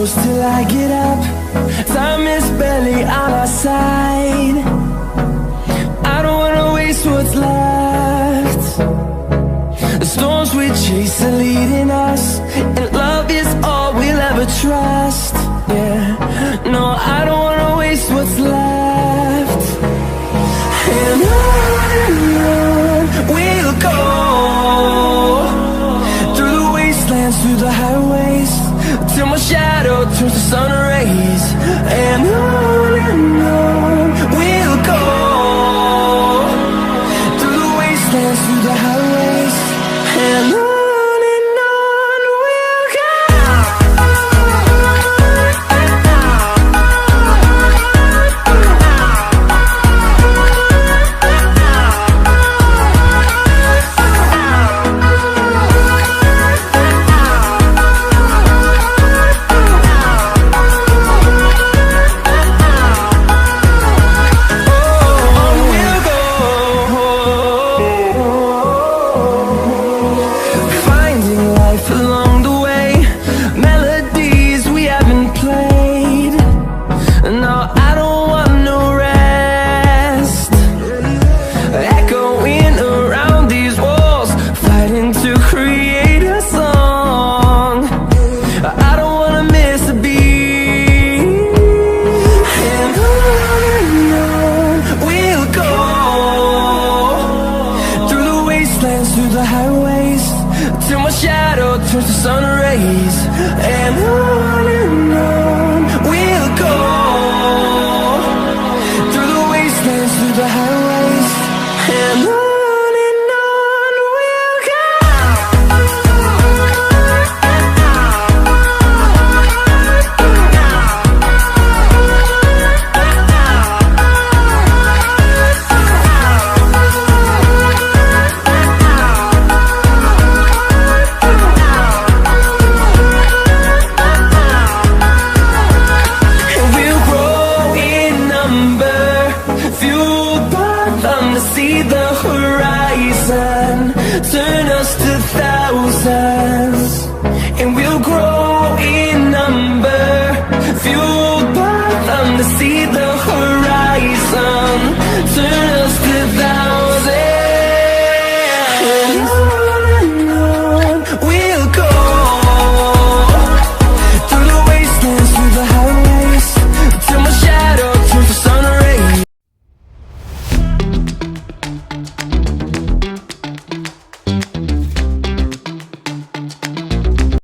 close till I get up. Time is barely on our side. I don't wanna waste what's left. The storms we chase are leading us, and love is all we'll ever trust. Yeah, no, I don't wanna waste what's left. And on we'll go, through the wastelands, through the highways, till my shadow turns to sun rays. And on we'll go, through the wastelands, through the highways, and on we'll go. Through the highways, till my shadow turns to sun rays. And on we'll go, through the wastelands, through the highways, and on we'll go. See the horizon, turn us to thousands.